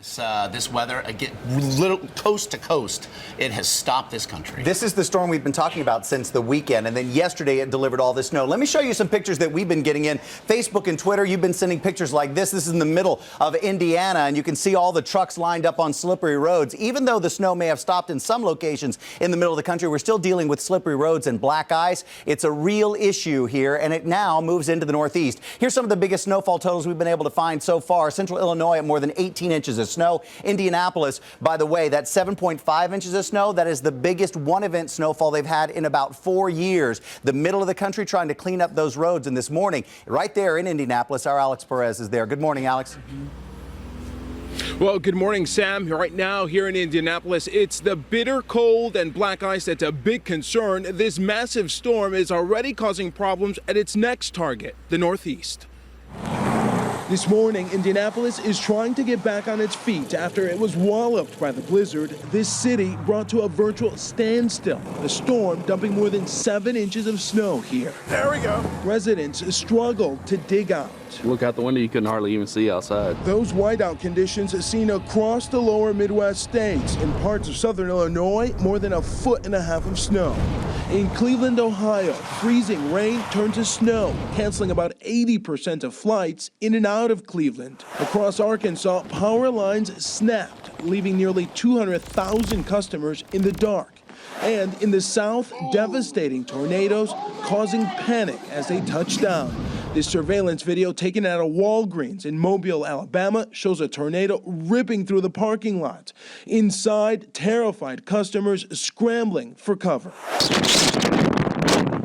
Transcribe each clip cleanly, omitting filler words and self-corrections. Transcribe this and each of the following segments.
This weather, again, little coast to coast, it has stopped this country. This is the storm we've been talking about since the weekend, and then yesterday it delivered all this snow. Let me show you some pictures that we've been getting in. Facebook and Twitter, you've been sending pictures like this. This is in the middle of Indiana, and you can see all the trucks lined up on slippery roads. Even though the snow may have stopped in some locations in the middle of the country, we're still dealing with slippery roads and black ice. It's a real issue here, and it now moves into the Northeast. Here's some of the biggest snowfall totals we've been able to find so far. Central Illinois at more than 18 inches of snow. Indianapolis, by the way, that's 7.5 inches of snow. That is the biggest one-event snowfall they've had in about 4 years. The middle of the country trying to clean up those roads. And this morning, right there in Indianapolis, our Alex Perez is there. Good morning, Alex. Well, good morning, Sam. Right now here in Indianapolis, it's the bitter cold and black ice that's a big concern. This massive storm is already causing problems at its next target, the Northeast. This morning, Indianapolis is trying to get back on its feet after it was walloped by the blizzard. This city brought to a virtual standstill. The storm dumping more than 7 inches of snow here. There we go. Residents struggled to dig out. Look out the window, you couldn't hardly even see outside. Those whiteout conditions seen across the lower Midwest states. In parts of southern Illinois, more than 1.5 feet of snow. In Cleveland, Ohio, freezing rain turned to snow, canceling about 80% of flights in and out of Cleveland. Across Arkansas, power lines snapped, leaving nearly 200,000 customers in the dark. And in the south, devastating tornadoes causing panic as they touch down. This surveillance video taken at a Walgreens in Mobile, Alabama, shows a tornado ripping through the parking lot. Inside, terrified customers scrambling for cover.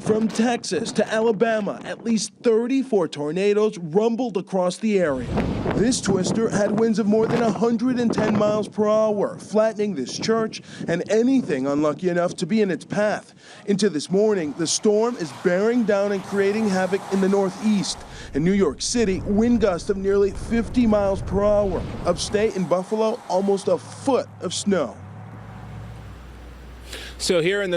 From Texas to Alabama, at least 34 tornadoes rumbled across the area. This twister had winds of more than 110 miles per hour, flattening this church and anything unlucky enough to be in its path. Into this morning, the storm is bearing down and creating havoc in the Northeast. In New York City, wind gusts of nearly 50 miles per hour. Upstate in Buffalo, almost 1 foot of snow. So here in the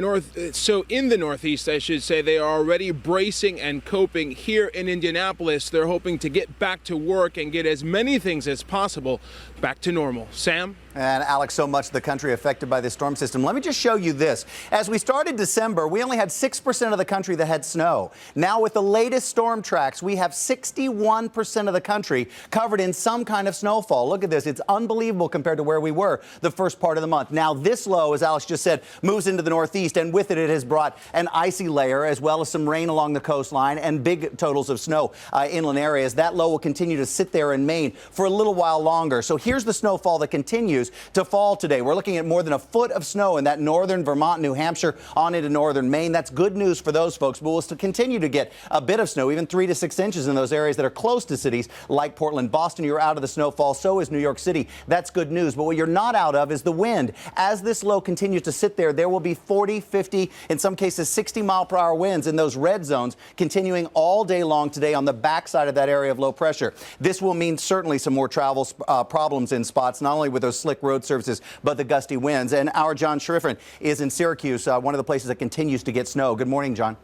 Northeast, I should say, they are already bracing and coping. Here in Indianapolis, they're hoping to get back to work and get as many things as possible back to normal. Sam? And Alex, so much of the country affected by this storm system. Let me just show you this. As we started December, we only had 6% of the country that had snow. Now with the latest storm tracks, we have 61% of the country covered in some kind of snowfall. Look at this. It's unbelievable compared to where we were the first part of the month. Now this low, as Alex just said, moves into the Northeast, and with it, it has brought an icy layer as well as some rain along the coastline and big totals of snow inland areas. That low will continue to sit there in Maine for a little while longer. So here's the snowfall that continues to fall today. We're looking at more than 1 foot of snow in that northern Vermont, New Hampshire, on into northern Maine. That's good news for those folks, but we'll still continue to get a bit of snow, even 3 to 6 inches in those areas that are close to cities like Portland. Boston, you're out of the snowfall. So is New York City. That's good news. But what you're not out of is the wind. As this low continues to sit there, there will be 40, 50, in some cases 60-mile-per-hour winds in those red zones continuing all day long today on the backside of that area of low pressure. This will mean certainly some more travel problems in spots, not only with those slick road surfaces, but the gusty winds. And our John Schriffen is in Syracuse, one of the places that continues to get snow. Good morning, John.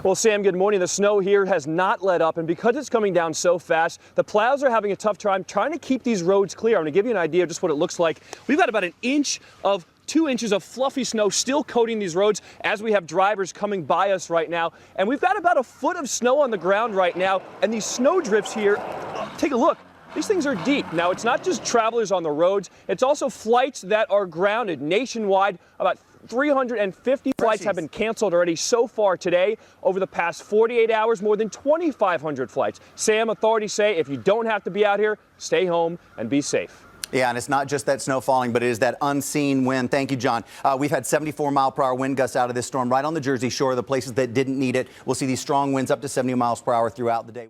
Well, Sam, good morning. The snow here has not let up, and because it's coming down so fast, the plows are having a tough time trying to keep these roads clear. I'm going to give you an idea of just what it looks like. We've got about 2 inches of fluffy snow still coating these roads as we have drivers coming by us right now. And we've got about 1 foot of snow on the ground right now, and these snow drifts here, take a look. These things are deep. Now, it's not just travelers on the roads, it's also flights that are grounded nationwide. About 350 flights have been canceled already so far today. Over the past 48 hours, more than 2,500 flights. Sam, authorities say if you don't have to be out here, stay home and be safe. Yeah, and it's not just that snow falling, but it is that unseen wind. Thank you, John. We've had 74-mile-per-hour wind gusts out of this storm right on the Jersey Shore, the places that didn't need it. We'll see these strong winds up to 70 miles per hour throughout the day.